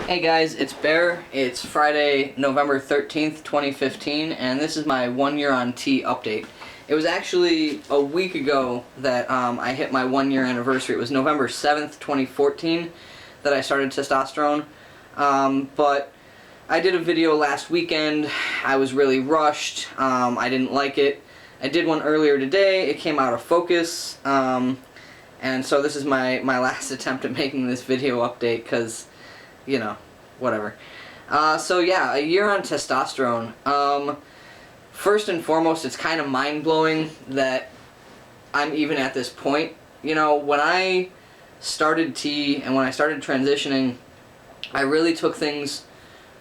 Hey guys, it's Bear. It's Friday, November 13th, 2015, and this is my 1 year on T update. It was actually a week ago that I hit my 1 year anniversary. It was November 7th, 2014 that I started testosterone. But I did a video last weekend. I was really rushed. I didn't like it. I did one earlier today. It came out of focus. And so this is my last attempt at making this video update because, you know, whatever. So yeah, a year on testosterone. First and foremost, it's kind of mind-blowing that I'm even at this point. You know, when I started T and when I started transitioning, I really took things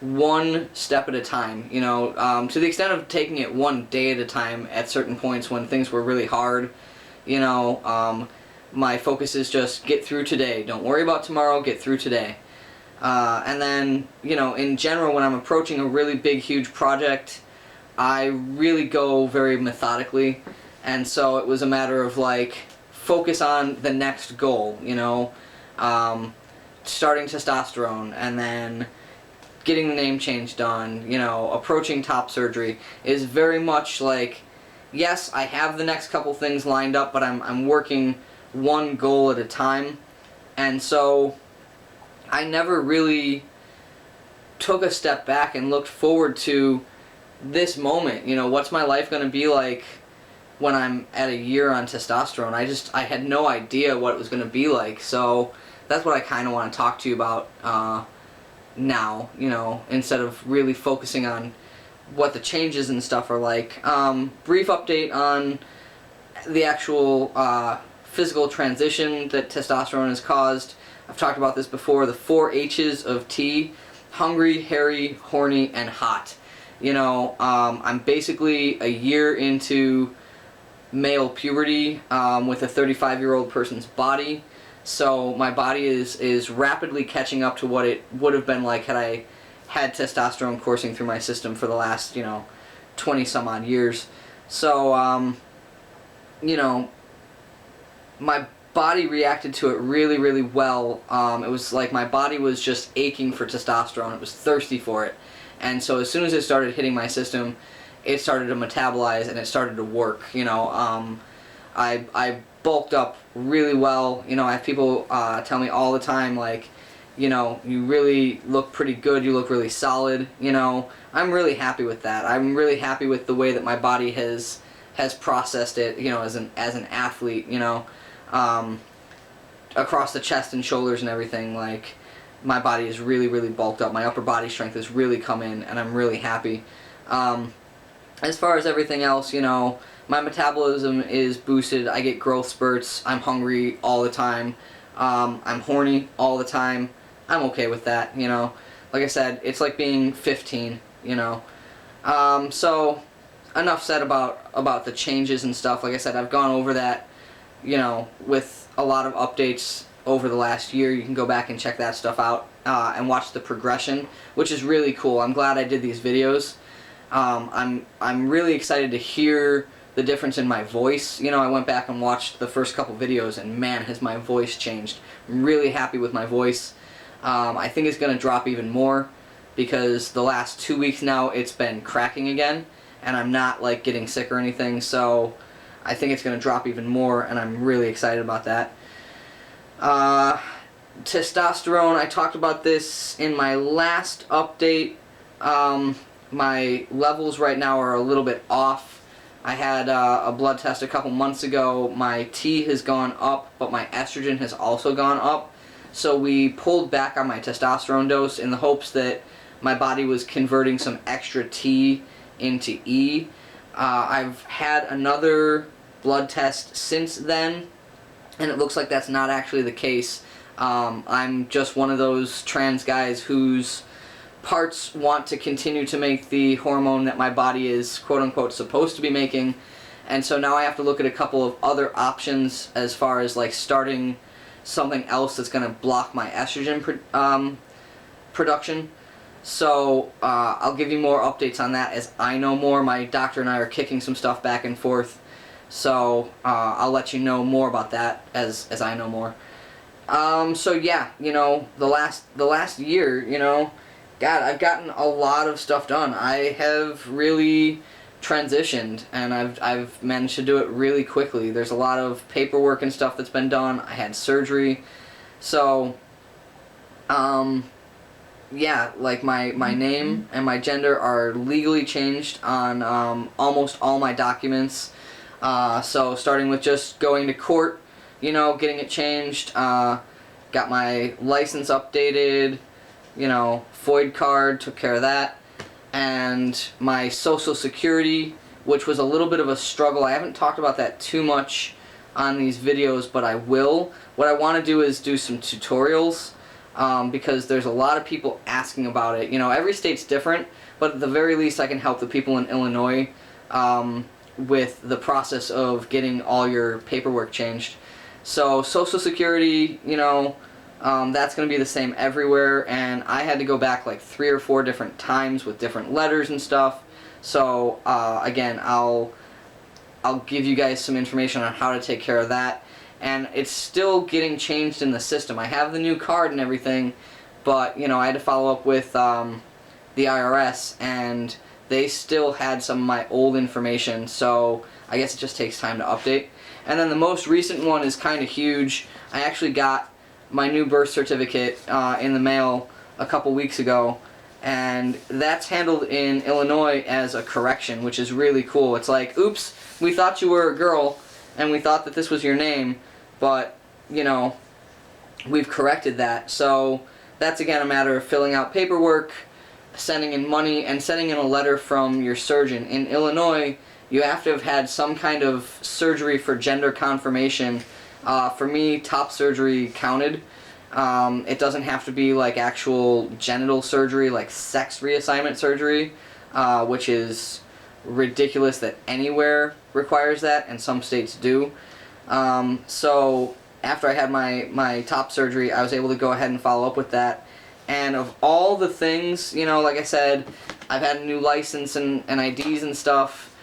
one step at a time, you know, to the extent of taking it one day at a time at certain points when things were really hard. You know, my focus is just get through today. Don't worry about tomorrow, get through today. And then, you know, in general, when I'm approaching a really big, huge project, I really go very methodically. And so it was a matter of, like, focus on the next goal, you know, starting testosterone, and then getting the name change done, you know, approaching top surgery is very much like, yes, I have the next couple things lined up, but I'm working one goal at a time. And so I never really took a step back and looked forward to this moment. You know, what's my life going to be like when I'm at a year on testosterone? I had no idea what it was going to be like. So that's what I kind of want to talk to you about now, you know, instead of really focusing on what the changes and stuff are like. Brief update on the actual physical transition that testosterone has caused. I've talked about this before, the 4 H's of T: hungry, hairy, horny, and hot. You know, I'm basically a year into male puberty with a 35-year-old person's body. So my body is rapidly catching up to what it would have been like had I had testosterone coursing through my system for the last, you know, 20 some odd years. So, you know, my body reacted to it really, really well. It was like my body was just aching for testosterone. It was thirsty for it. And so as soon as it started hitting my system, it started to metabolize and it started to work. You know, I bulked up really well. You know, I have people tell me all the time, like, you know, you really look pretty good, you look really solid. You know, I'm really happy with that. I'm really happy with the way that my body has processed it, you know, as an athlete, you know. Across the chest and shoulders and everything, like, my body is really, really bulked up. My upper body strength has really come in, and I'm really happy. As far as everything else, you know, my metabolism is boosted. I get growth spurts. I'm hungry all the time. I'm horny all the time. I'm okay with that, you know. Like I said, it's like being 15, you know. So, enough said about the changes and stuff. Like I said, I've gone over that, you know, with a lot of updates over the last year. You can go back and check that stuff out and watch the progression, which is really cool. I'm glad I did these videos. I'm really excited to hear the difference in my voice. You know, I went back and watched the first couple videos, and man, has my voice changed. I'm really happy with my voice. I think it's going to drop even more because the last 2 weeks now it's been cracking again, and I'm not, like, getting sick or anything, so I think it's going to drop even more, and I'm really excited about that. Testosterone, I talked about this in my last update. My levels right now are a little bit off. I had a blood test a couple months ago. My T has gone up, but my estrogen has also gone up. So we pulled back on my testosterone dose in the hopes that my body was converting some extra T into E. I've had another blood test since then, and it looks like that's not actually the case. I'm just one of those trans guys whose parts want to continue to make the hormone that my body is quote-unquote supposed to be making, and so now I have to look at a couple of other options as far as, like, starting something else that's going to block my estrogen production. So I'll give you more updates on that as I know more. My doctor and I are kicking some stuff back and forth, so I'll let you know more about that as I know more. So yeah, the last year, God, I've gotten a lot of stuff done. I have really transitioned, and I've managed to do it really quickly. There's a lot of paperwork and stuff that's been done. I had surgery, so yeah, like my name and my gender are legally changed on almost all my documents. So starting with just going to court, getting it changed, got my license updated, FOID card, took care of that, and my social security, which was a little bit of a struggle. I haven't talked about that too much on these videos, but I will. What I want to do is do some tutorials, because there's a lot of people asking about it. Every state's different, but at the very least I can help the people in Illinois with the process of getting all your paperwork changed. So Social Security, that's going to be the same everywhere, and I had to go back like 3 or 4 different times with different letters and stuff. So again, I'll give you guys some information on how to take care of that. And it's still getting changed in the system. I have the new card and everything, but I had to follow up with the IRS, and they still had some of my old information, so I guess it just takes time to update. And then the most recent one is kind of huge. I actually got my new birth certificate in the mail a couple weeks ago, and that's handled in Illinois as a correction, which is really cool. It's like, oops, we thought you were a girl, and we thought that this was your name, but, we've corrected that. So that's, again, a matter of filling out paperwork, sending in money, and sending in a letter from your surgeon. In Illinois, you have to have had some kind of surgery for gender confirmation. For me, top surgery counted. It doesn't have to be like actual genital surgery, like sex reassignment surgery, which is ridiculous that anywhere requires that, and some states do. So after I had my top surgery, I was able to go ahead and follow up with that. And of all the things, like I said, I've had a new license and IDs and stuff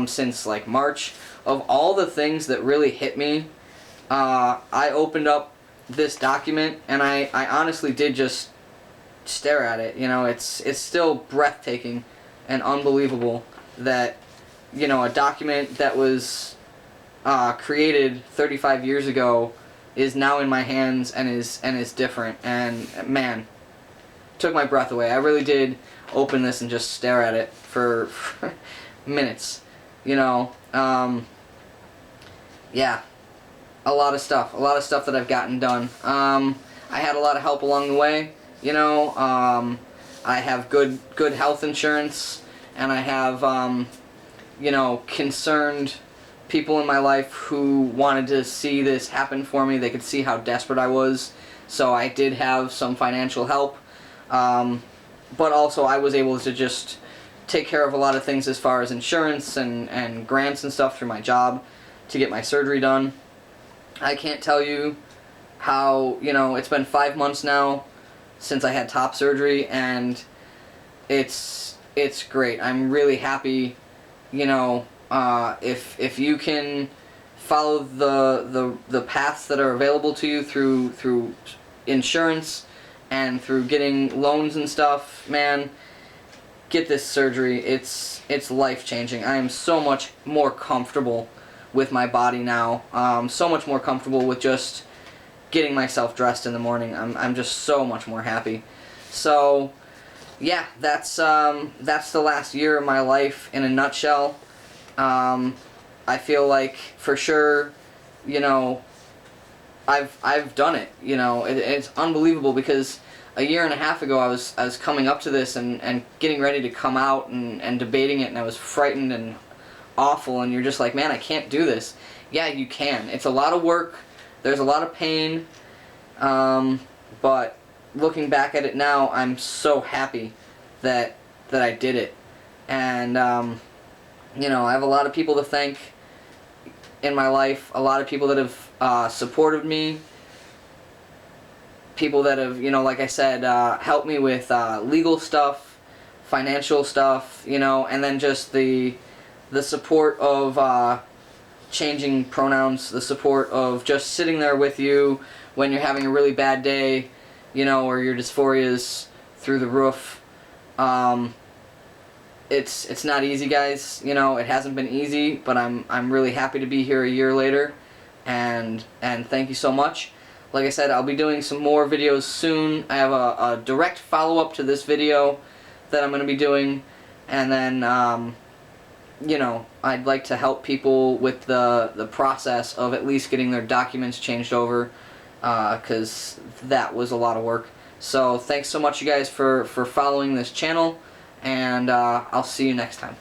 since like March. Of all the things that really hit me, I opened up this document, and I honestly did just stare at it. It's still breathtaking and unbelievable that a document that was created 35 years ago is now in my hands and is different, and man, took my breath away. I really did open this and just stare at it for minutes. Yeah, a lot of stuff that I've gotten done. I had a lot of help along the way. I have good health insurance, and I have concerned people in my life who wanted to see this happen for me. They could see how desperate I was, so I did have some financial help, but also I was able to just take care of a lot of things as far as insurance and grants and stuff through my job to get my surgery done. I can't tell you how, it's been 5 months now since I had top surgery, and it's great. I'm really happy, if you can follow the paths that are available to you through insurance and through getting loans and stuff, man, get this surgery. It's life-changing. I am so much more comfortable with my body now. So much more comfortable with just getting myself dressed in the morning. I'm just so much more happy. So yeah, that's the last year of my life in a nutshell. I feel like for sure, I've done it. It's unbelievable, because a year and a half ago I was coming up to this and getting ready to come out and debating it, and I was frightened and awful, and you're just like, man, I can't do this. Yeah, you can. It's a lot of work. There's a lot of pain. But looking back at it now, I'm so happy that I did it. And I have a lot of people to thank in my life, a lot of people that have supported me, people that have, like I said, helped me with legal stuff, financial stuff, and then just the support of changing pronouns, the support of just sitting there with you when you're having a really bad day, you know, or your dysphoria is through the roof. It's not easy, guys. You know, it hasn't been easy, but I'm really happy to be here a year later, and thank you so much. Like I said, I'll be doing some more videos soon. I have a direct follow-up to this video that I'm going to be doing, and then you know, I'd like to help people with the process of at least getting their documents changed over, because that was a lot of work. So thanks so much, you guys, for following this channel, and I'll see you next time.